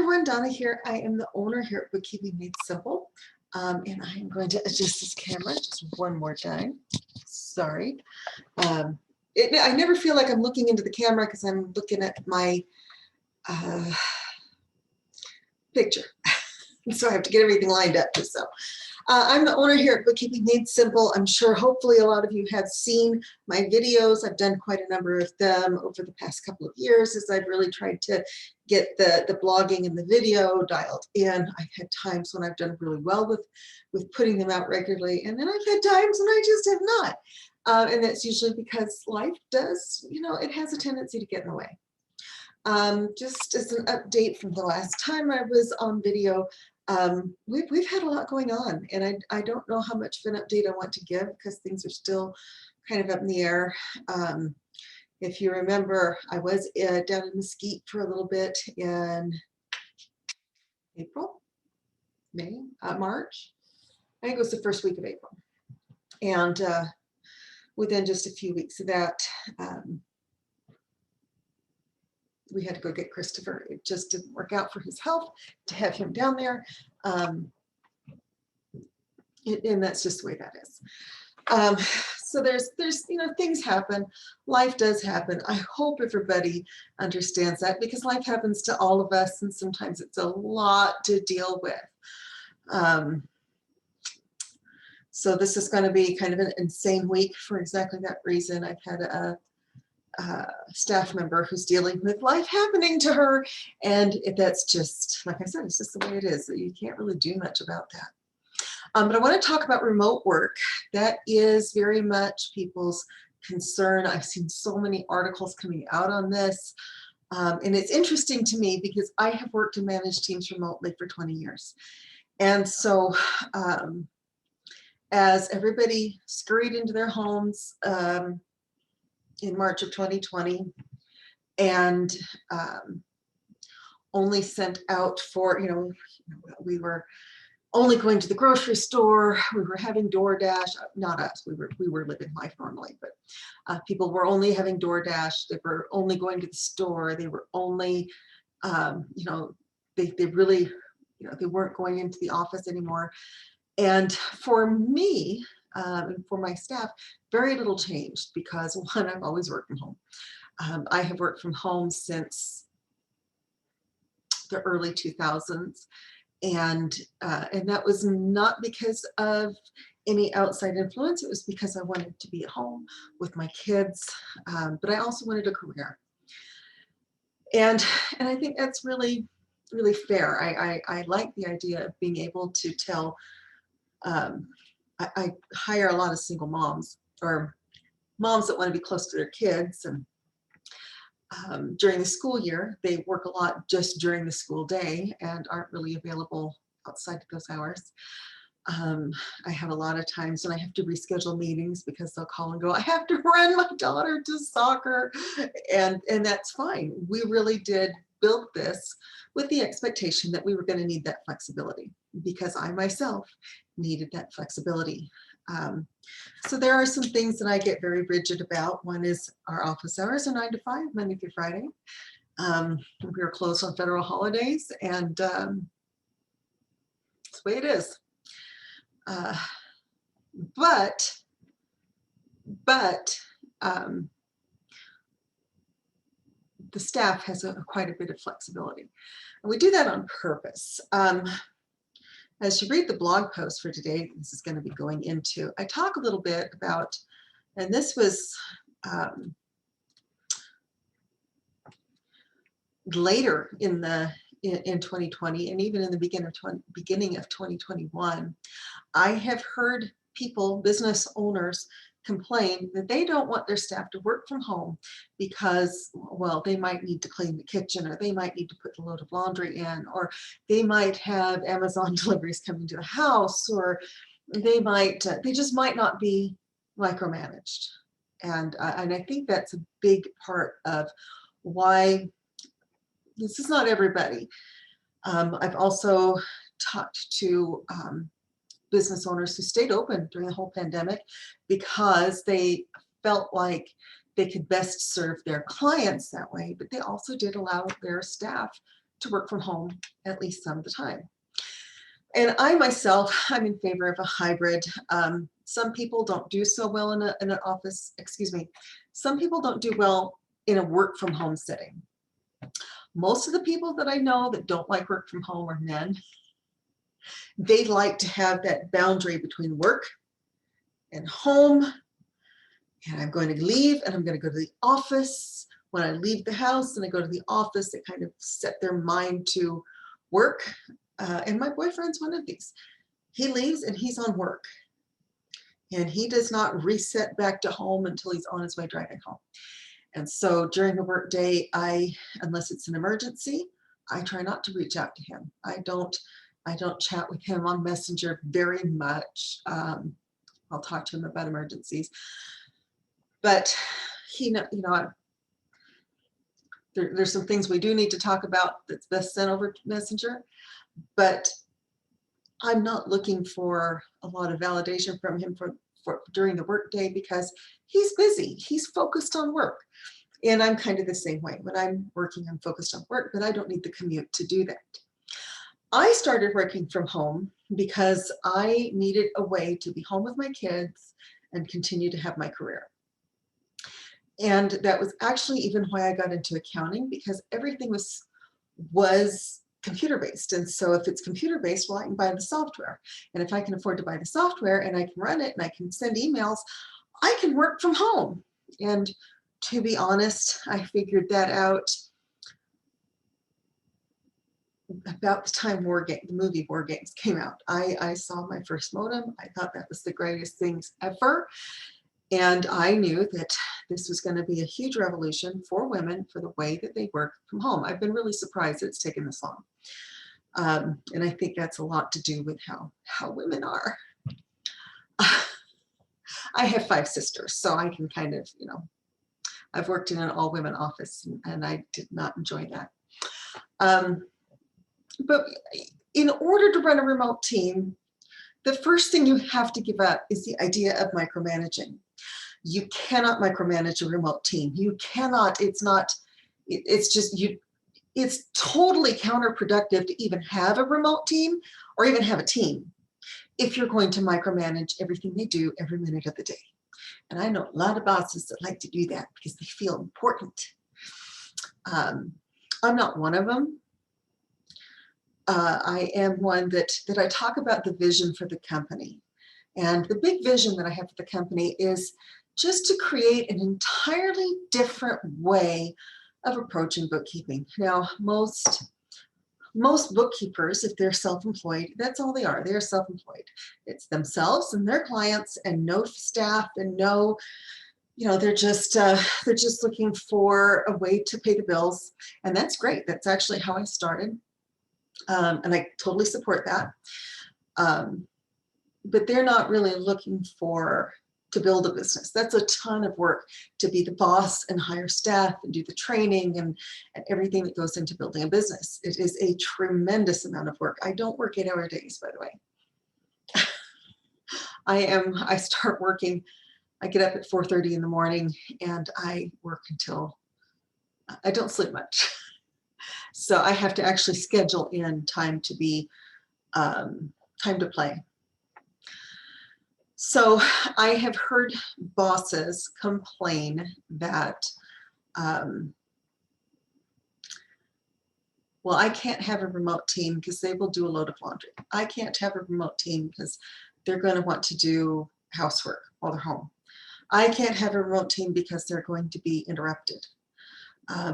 everyone, Donna here. I am the owner here at Bookkeeping Made Simple, and I am going to adjust this camera just one more time. Sorry. I never feel like I'm looking into the camera because I'm looking at my picture. So I have to get everything lined up. So I'm the owner here at Bookkeeping Made Simple. I'm sure hopefully a lot of you have seen my videos. I've done quite a number of them over the past couple of years as I've really tried to get the blogging and the video dialed in. I've had times when I've done really well with putting them out regularly, and then I've had times when I just have not. And that's usually because life does, it has a tendency to get in the way. Just as an update from the last time I was on video, we've had a lot going on, and I don't know how much of an update I want to give because things are still kind of up in the air. If you remember, I was down in Mesquite for a little bit in April, May, March. I think it was the first week of April. And within just a few weeks of that, we had to go get Christopher. It just didn't work out for his health to have him down there. And that's just the way that is. So there's things happen. Life does happen. I hope everybody understands that because life happens to all of us, and sometimes it's a lot to deal with. So this is going to be kind of an insane week for exactly that reason. I've had a staff member who's dealing with life happening to her, and that's just, like I said, it's just the way it is. You can't really do much about that. But I want to talk about remote work. That is very much people's concern. I've seen so many articles coming out on this, and it's interesting to me because I have worked and managed teams remotely for 20 years. And so as everybody scurried into their homes in March of 2020 and only sent out for, we were only going to the grocery store, we were having DoorDash, not us, we were living life normally, but people were only having DoorDash, they were only going to the store, they were only, they really, they weren't going into the office anymore. And for me, and for my staff, very little changed because one, I've always worked from home. I have worked from home since the early 2000s. And that was not because of any outside influence. It was because I wanted to be at home with my kids, but I also wanted a career. And I think that's really, really fair. I like the idea of being able to tell, I hire a lot of single moms or moms that want to be close to their kids, and during the school year, they work a lot just during the school day and aren't really available outside of those hours. I have a lot of times when I have to reschedule meetings because they'll call and go, I have to run my daughter to soccer, and that's fine. We really did build this with the expectation that we were going to need that flexibility because I myself needed that flexibility. So there are some things that I get very rigid about. One is our office hours are 9 to 5, Monday through Friday. We are closed on federal holidays, and that's the way it is. But the staff has quite a bit of flexibility, and we do that on purpose. As you read the blog post for today, this is going to be going into, I talk a little bit about, and this was later in 2020, and even in the beginning of 2021, I have heard people, business owners, complain that they don't want their staff to work from home because, well, they might need to clean the kitchen, or they might need to put the load of laundry in, or they might have Amazon deliveries coming to the house, or they just might not be micromanaged. And I think that's a big part of why this is not everybody. I've also talked to business owners who stayed open during the whole pandemic because they felt like they could best serve their clients that way, but they also did allow their staff to work from home at least some of the time. And I myself, I'm in favor of a hybrid. Some people don't do so well in an office, excuse me. Some people don't do well in a work from home setting. Most of the people that I know that don't like work from home are men. They like to have that boundary between work and home. And I'm going to leave and I'm going to go to the office. When I leave the house and I go to the office, they kind of set their mind to work. And my boyfriend's one of these. He leaves and he's on work. And he does not reset back to home until he's on his way driving home. And so during the work day, unless it's an emergency, I try not to reach out to him. I don't chat with him on Messenger very much. I'll talk to him about emergencies. But there's some things we do need to talk about that's best sent over Messenger, but I'm not looking for a lot of validation from him for during the workday because he's busy. He's focused on work. And I'm kind of the same way. When I'm working, I'm focused on work, but I don't need the commute to do that. I started working from home because I needed a way to be home with my kids and continue to have my career. And that was actually even why I got into accounting, because everything was computer-based. And so if it's computer-based, well, I can buy the software. And if I can afford to buy the software and I can run it and I can send emails, I can work from home. And to be honest, I figured that out about the time the movie War Games came out. I saw my first modem. I thought that was the greatest things ever. And I knew that this was going to be a huge revolution for women for the way that they work from home. I've been really surprised that it's taken this long. And I think that's a lot to do with how women are. I have 5 sisters, so I can kind of, I've worked in an all-women office and I did not enjoy that. But in order to run a remote team, the first thing you have to give up is the idea of micromanaging. You cannot micromanage a remote team. You cannot, it's totally counterproductive to even have a remote team or even have a team if you're going to micromanage everything they do every minute of the day. And I know a lot of bosses that like to do that because they feel important. I'm not one of them. I am one that I talk about the vision for the company. And the big vision that I have for the company is just to create an entirely different way of approaching bookkeeping. Now, most bookkeepers, if they're self-employed, that's all they are. They're self-employed. It's themselves and their clients and no staff and no, they're just looking for a way to pay the bills. And that's great. That's actually how I started. And I totally support that. But they're not really looking to build a business. That's a ton of work to be the boss and hire staff and do the training and everything that goes into building a business. It is a tremendous amount of work. I don't work 8-hour days, by the way. I start working, I get up at 4:30 in the morning and I work until, I don't sleep much. So I have to actually schedule in time to be, time to play. So I have heard bosses complain that, well, I can't have a remote team because they will do a load of laundry. I can't have a remote team because they're going to want to do housework while they're home. I can't have a remote team because they're going to be interrupted.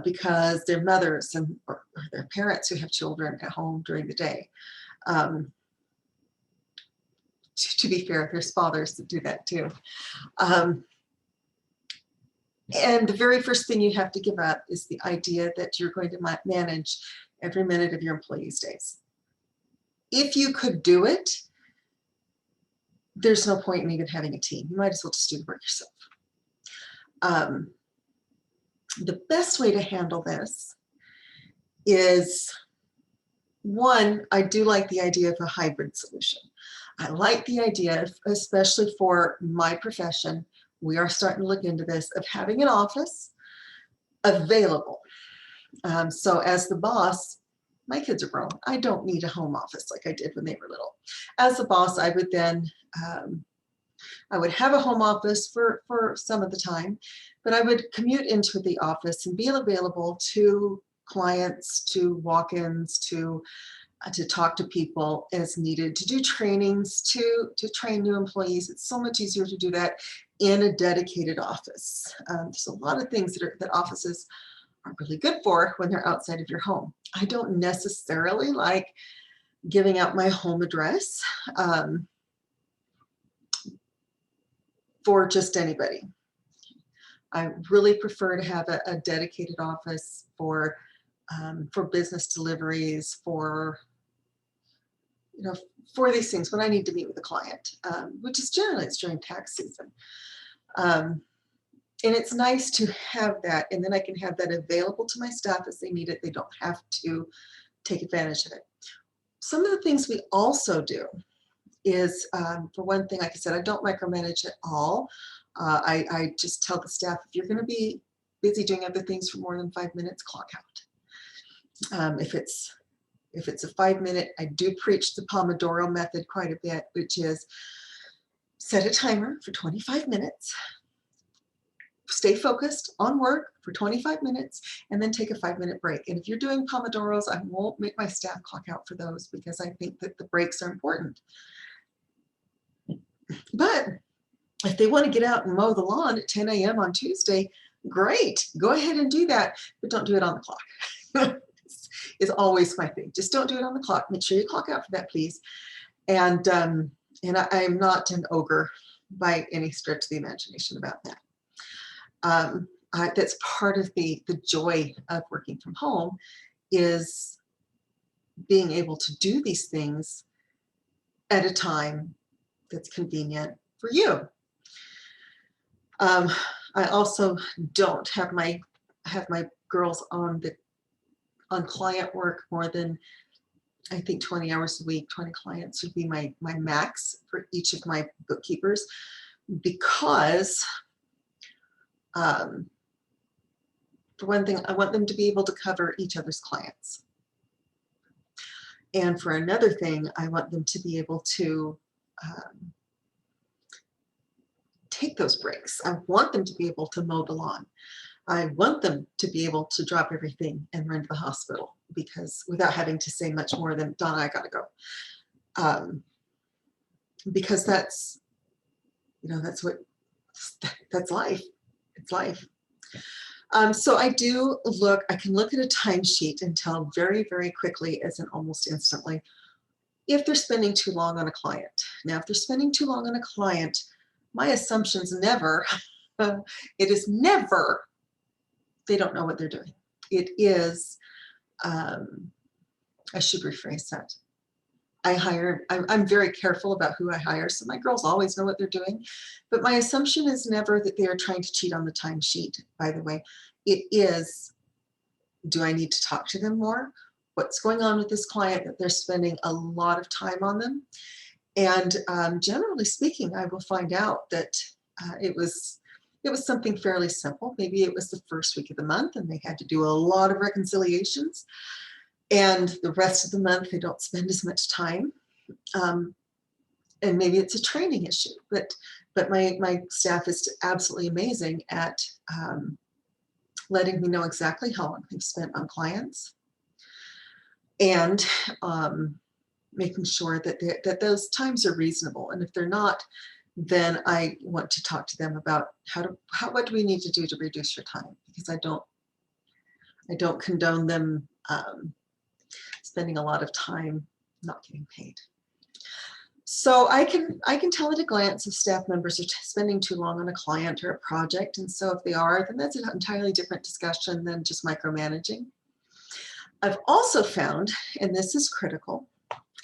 Because they're mothers or their parents who have children at home during the day. To be fair, there's fathers that do that too. And the very first thing you have to give up is the idea that you're going to manage every minute of your employees' days. If you could do it, there's no point in even having a team. You might as well just do the work yourself. The best way to handle this is, one, I do like the idea of a hybrid solution. I like the idea, especially for my profession, we are starting to look into this, of having an office available. So as the boss, my kids are grown. I don't need a home office like I did when they were little. As a boss, I would then, I would have a home office for some of the time, but I would commute into the office and be available to clients, to walk-ins, to talk to people as needed, to do trainings, to train new employees. It's so much easier to do that in a dedicated office. There's a lot of things that offices are really good for when they're outside of your home. I don't necessarily like giving out my home address for just anybody. I really prefer to have a dedicated office for business deliveries, for for these things when I need to meet with a client, which is generally it's during tax season. And it's nice to have that, and then I can have that available to my staff as they need it. They don't have to take advantage of it. Some of the things we also do is, for one thing, like I said, I don't micromanage at all. I just tell the staff, if you're going to be busy doing other things for more than 5 minutes, clock out. If it's a 5-minute, I do preach the Pomodoro method quite a bit, which is set a timer for 25 minutes, stay focused on work for 25 minutes, and then take a 5-minute break. And if you're doing Pomodoros, I won't make my staff clock out for those because I think that the breaks are important. But if they want to get out and mow the lawn at 10 a.m. on Tuesday, great, go ahead and do that, but don't do it on the clock. Is always my thing. Just don't do it on the clock. Make sure you clock out for that, please. And I'm not an ogre by any stretch of the imagination about that. That's part of the joy of working from home, is being able to do these things at a time that's convenient for you. I also don't have my girls on client work more than, I think, 20 hours a week. 20 clients would be my max for each of my bookkeepers, because for one thing, I want them to be able to cover each other's clients. And for another thing, I want them to be able to take those breaks. I want them to be able to mow the lawn. I want them to be able to drop everything and run to the hospital, because without having to say much more than, Donna, I gotta go. Because that's life. It's life. So I can look at a timesheet and tell very, very quickly, as in almost instantly, if they're spending too long on a client. Now, if they're spending too long on a client, my assumption's never, it is never, they don't know what they're doing. It is, I should rephrase that. I'm very careful about who I hire, so my girls always know what they're doing. But my assumption is never that they are trying to cheat on the timesheet, by the way. It is, do I need to talk to them more? What's going on with this client that they're spending a lot of time on them? And generally speaking, I will find out that it was something fairly simple. Maybe it was the first week of the month and they had to do a lot of reconciliations, and the rest of the month they don't spend as much time. And maybe it's a training issue, but my staff is absolutely amazing at letting me know exactly how long they've spent on clients, and making sure that those times are reasonable. And if they're not, then I want to talk to them about what do we need to do to reduce your time, because I don't condone them spending a lot of time not getting paid. So I can tell at a glance if staff members are spending too long on a client or a project, and so if they are, then that's an entirely different discussion than just micromanaging. I've also found, and this is critical,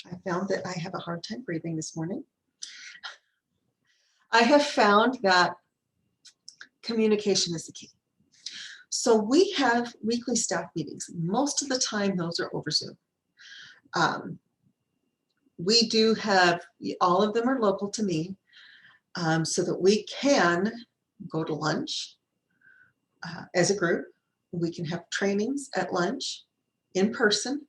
I found that I have a hard time breathing this morning. I have found that communication is the key. So we have weekly staff meetings. Most of the time, those are over Zoom. We do have, all of them are local to me, so that we can go to lunch as a group. We can have trainings at lunch. in person.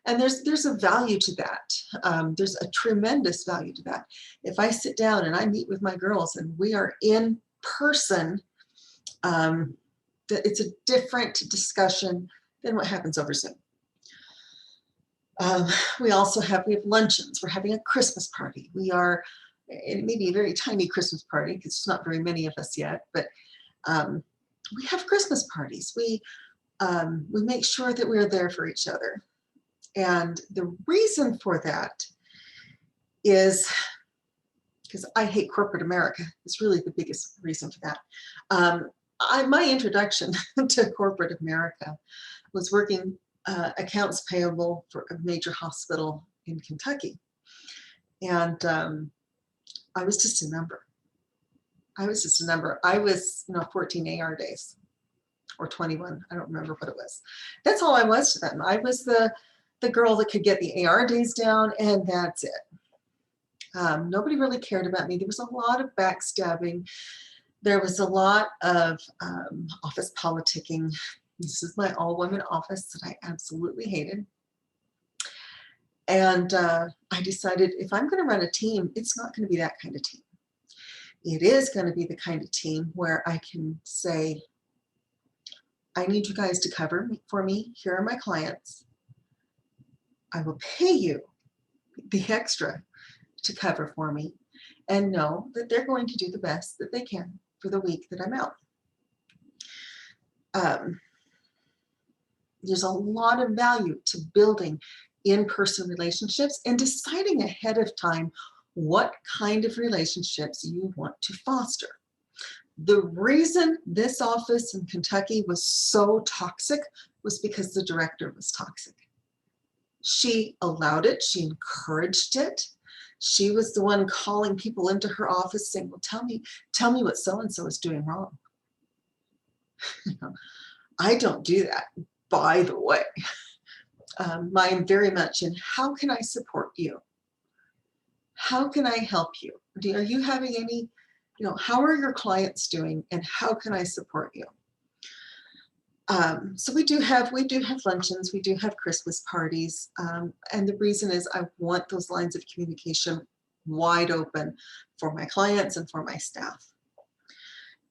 And there's a value to that. There's a tremendous value to that. If I sit down and I meet with my girls and we are in person, it's a different discussion than what happens over Zoom. We have luncheons. We're having a Christmas party. It may be a very tiny Christmas party because there's not very many of us yet, but we have Christmas parties. We make sure that we're there for each other. And the reason for that is because I hate corporate America. It's really the biggest reason for that. My introduction to corporate America was working accounts payable for a major hospital in Kentucky. And I was just a number. I was 14 AR days or 21. I don't remember what it was. That's all I was to them. I was the girl that could get the AR days down, and that's it. Nobody really cared about me. There was a lot of backstabbing. There was a lot of office politicking. This is my all-women office that I absolutely hated. And I decided if I'm going to run a team, it's not going to be that kind of team. It is going to be the kind of team where I can say, I need you guys to cover for me. Here are my clients. I will pay you the extra to cover for me, and know that they're going to do the best that they can for the week that I'm out. There's a lot of value to building in-person relationships and deciding ahead of time what kind of relationships you want to foster. The reason this office in Kentucky was so toxic was because the director was toxic. She allowed it. She encouraged it. She was the one calling people into her office saying, well, tell me what so-and-so is doing wrong. I don't do that, by the way. I'm very much in, how can I support you? How can I help you? Are you having any, how are your clients doing, and how can I support you? So we do have luncheons, we do have Christmas parties, and the reason is I want those lines of communication wide open for my clients and for my staff.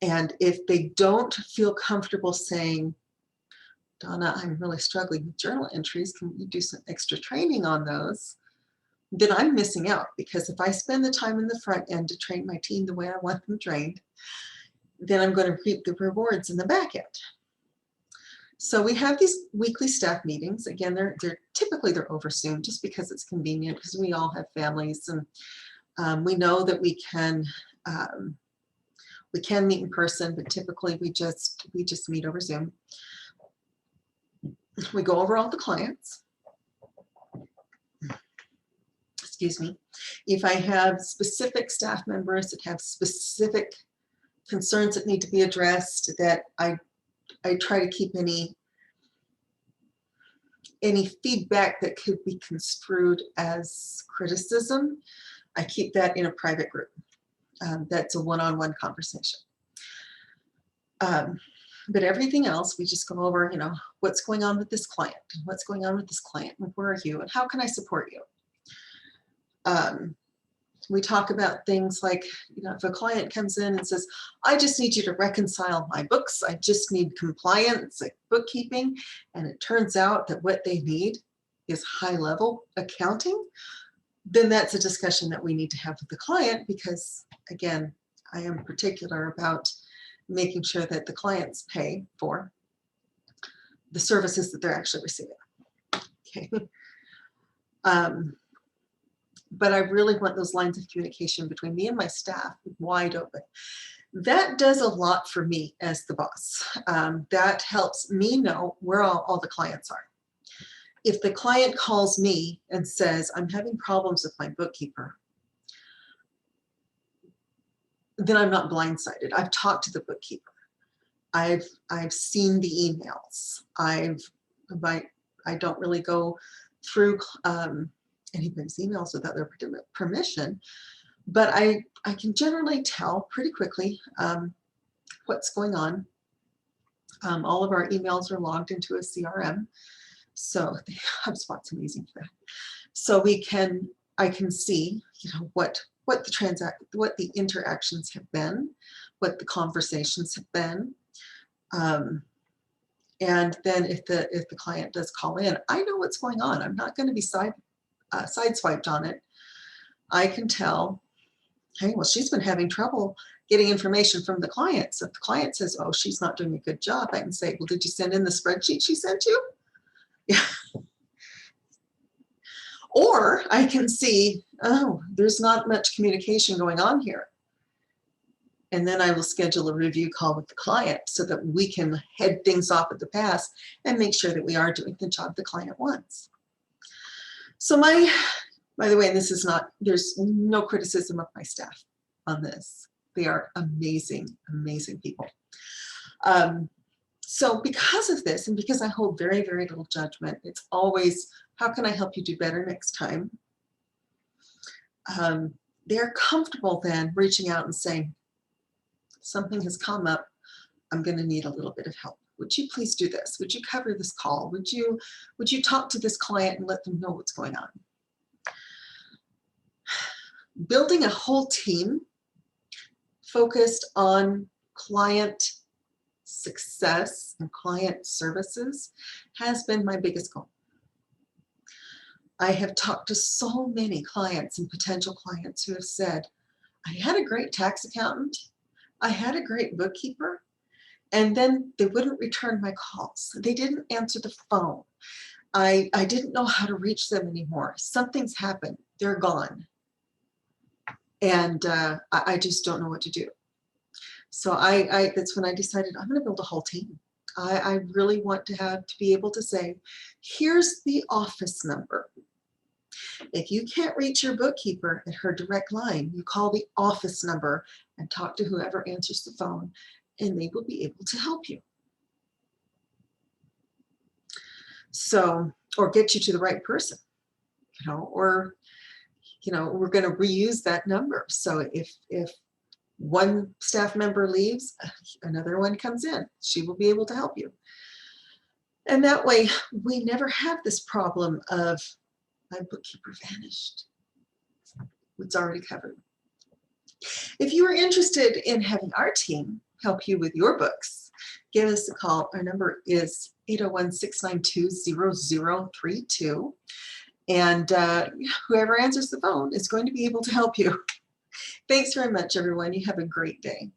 And if they don't feel comfortable saying, Donna, I'm really struggling with journal entries, can you do some extra training on those? Then I'm missing out, because if I spend the time in the front end to train my team the way I want them trained, then I'm going to reap the rewards in the back end. So we have these weekly staff meetings. Again, they're typically over Zoom just because it's convenient, because we all have families, and we know that we can meet in person, but typically we just meet over Zoom. We go over all the clients. Excuse me. If I have specific staff members that have specific concerns that need to be addressed, that I try to keep any feedback that could be construed as criticism, I keep that in a private group. That's a one-on-one conversation. But everything else, we just go over, what's going on with this client, and what's going on with this client, and where are you, and how can I support you? We talk about things like, if a client comes in and says, I just need you to reconcile my books, I just need compliance, like bookkeeping, and it turns out that what they need is high-level accounting, then that's a discussion that we need to have with the client, because, again, I am particular about making sure that the clients pay for the services that they're actually receiving. Okay. But I really want those lines of communication between me and my staff wide open. That does a lot for me as the boss. That helps me know where all the clients are. If the client calls me and says, I'm having problems with my bookkeeper, then I'm not blindsided. I've talked to the bookkeeper. I've seen the emails. I don't really go through anybody's emails without their permission, but I can generally tell pretty quickly what's going on. All of our emails are logged into a CRM, So the HubSpot's amazing for that. So I can see, what the interactions have been, what the conversations have been. And then if the client does call in, I know what's going on. I'm not going to be sideswiped on it. I can tell, hey, well, she's been having trouble getting information from the client. So if the client says, oh, she's not doing a good job, I can say, well, did you send in the spreadsheet she sent you? Yeah. Or I can see, oh, there's not much communication going on here. And then I will schedule a review call with the client so that we can head things off at the pass and make sure that we are doing the job the client wants. So by the way, and this is not, there's no criticism of my staff on this. They are amazing, amazing people. So because of this, and because I hold very, very little judgment, it's always, how can I help you do better next time? They're comfortable then reaching out and saying, something has come up, I'm going to need a little bit of help. Would you please do this? Would you cover this call? Would you talk to this client and let them know what's going on? Building a whole team focused on client success and client services has been my biggest goal. I have talked to so many clients and potential clients who have said, I had a great tax accountant, I had a great bookkeeper, and then they wouldn't return my calls. They didn't answer the phone. I didn't know how to reach them anymore. Something's happened. They're gone. And I just don't know what to do. So that's when I decided I'm going to build a whole team. I really want to be able to say, here's the office number. If you can't reach your bookkeeper at her direct line, you call the office number and talk to whoever answers the phone, and they will be able to help you. So, or get you to the right person, or, we're going to reuse that number. So if one staff member leaves, another one comes in, she will be able to help you. And that way we never have this problem of my bookkeeper vanished. It's already covered. If you are interested in having our team help you with your books, give us a call. Our number is 801-692-0032. And whoever answers the phone is going to be able to help you. Thanks very much, everyone. You have a great day.